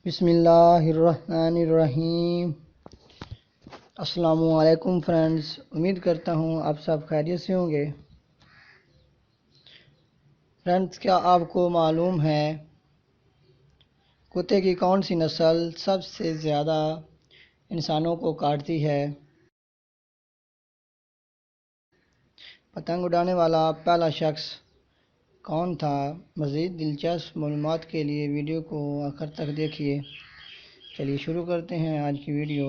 بسم اللہ الرحمن الرحیم۔ السلام علیکم فرینڈز، امید کرتا ہوں آپ سب خیریت سے ہوں گے۔ فرینڈز، کیا آپ کو معلوم ہے کتے کی کون سی نسل سب سے زیادہ انسانوں کو کاٹتی ہے؟ پتنگ اڑانے والا پہلا شخص کون تھا؟ مزید دلچسپ معلومات کے لیے ویڈیو کو آخر تک دیکھیے۔ چلیے شروع کرتے ہیں آج کی ویڈیو۔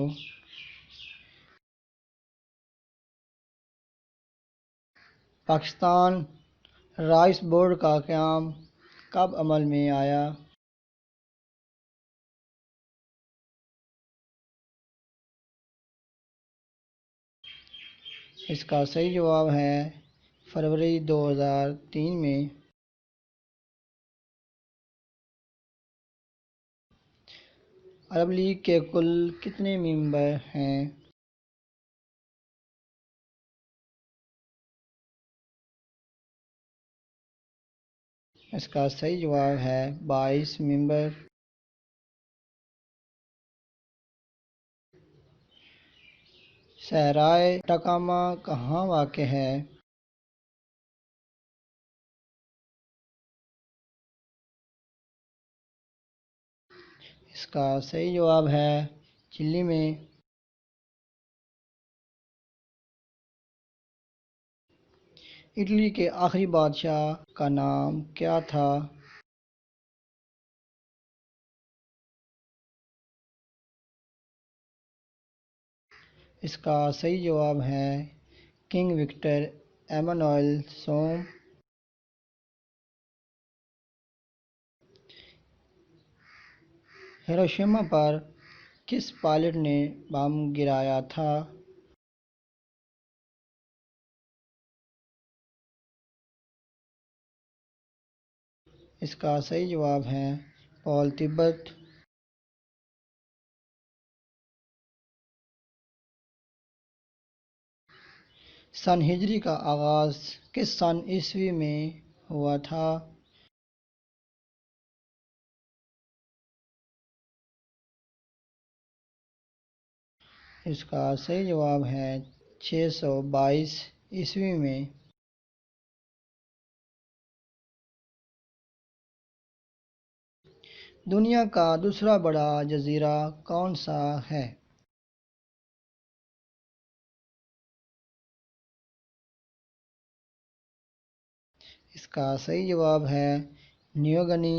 پاکستان رائس بورڈ کا قیام کب عمل میں آیا؟ اس کا صحیح جواب ہے فروری 2003 میں۔ عرب لیگ کے کل کتنے ممبر ہیں؟ اس کا صحیح جواب ہے 22 ممبر۔ صحرائے اٹاکاما کہاں واقع ہے؟ اس کا صحیح جواب ہے چلی میں۔ اٹلی کے آخری بادشاہ کا نام کیا تھا؟ اس کا صحیح جواب ہے کنگ وکٹر ایمانوئل سوم۔ ہیروشیما پر کس پائلٹ نے بم گرایا تھا؟ اس کا صحیح جواب ہے پال تبت۔ سن ہجری کا آغاز کس سن عیسوی میں ہوا تھا؟ اس کا صحیح جواب ہے 622 عیسوی میں۔ دنیا کا دوسرا بڑا جزیرہ کون سا ہے؟ اس کا صحیح جواب ہے نیو گنی۔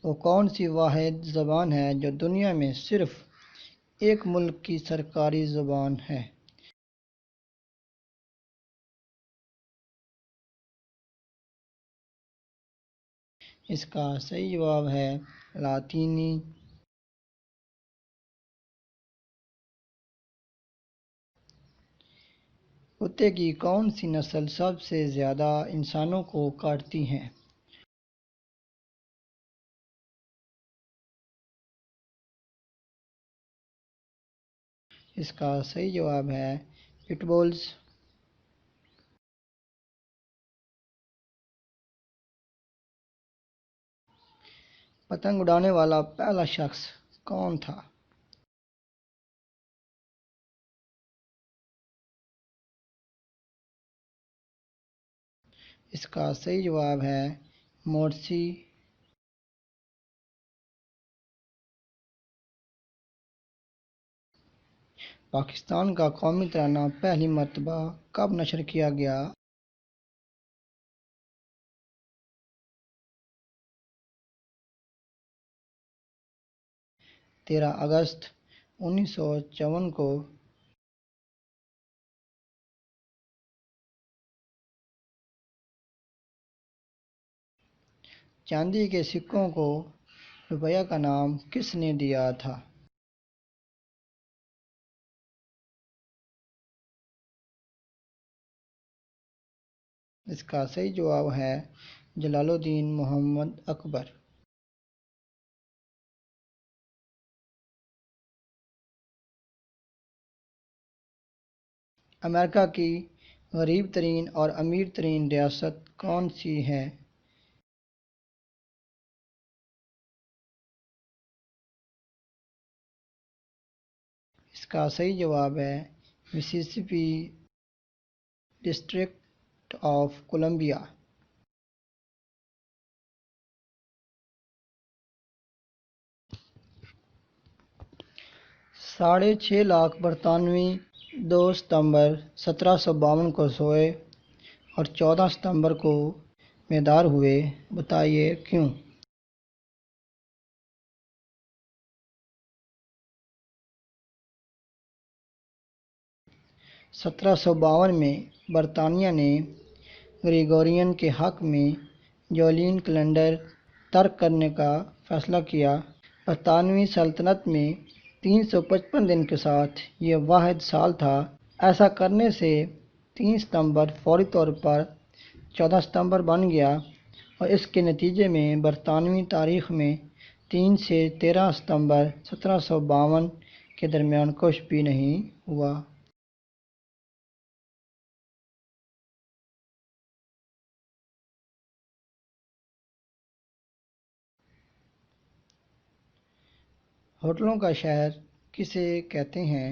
وہ کون سی واحد زبان ہے جو دنیا میں صرف ایک ملک کی سرکاری زبان ہے؟ اس کا صحیح جواب ہے لاطینی۔ کتے کی کون سی نسل سب سے زیادہ انسانوں کو کاٹتی ہے؟ اس کا صحیح جواب ہے پٹ بولز۔ پتنگ اڑانے والا پہلا شخص کون تھا؟ اس کا صحیح جواب ہے مورسی۔ پاکستان کا قومی ترانہ پہلی مرتبہ کب نشر کیا گیا؟ 13 اگست 1954 کو۔ چاندی کے سکوں کو روپیہ کا نام کس نے دیا تھا؟ اس کا صحیح جواب ہے جلال الدین محمد اکبر۔ امریکہ کی غریب ترین اور امیر ترین ریاست کون سی ہے؟ اس کا صحیح جواب ہے Mississippi district of Columbia. 6.5 lakh برطانوی 2 ستمبر 1752 کو سوئے اور 14 ستمبر کو بیدار ہوئے، بتائیے کیوں؟ 1752 میں برطانیہ نے گریگورین کے حق میں جولین کیلنڈر ترک کرنے کا فیصلہ کیا۔ برطانوی سلطنت میں 355 دن کے ساتھ یہ واحد سال تھا۔ ایسا کرنے سے 3 ستمبر فوری طور پر 14 ستمبر بن گیا اور اس کے نتیجے میں برطانوی تاریخ میں 3 سے 13 ستمبر 1752 کے درمیان کچھ بھی نہیں ہوا۔ ہوٹلوں کا شہر کسے کہتے ہیں؟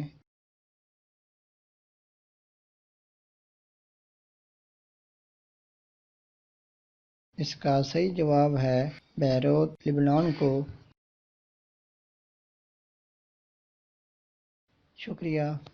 اس کا صحیح جواب ہے بیروت، لبنان کو۔ شکریہ۔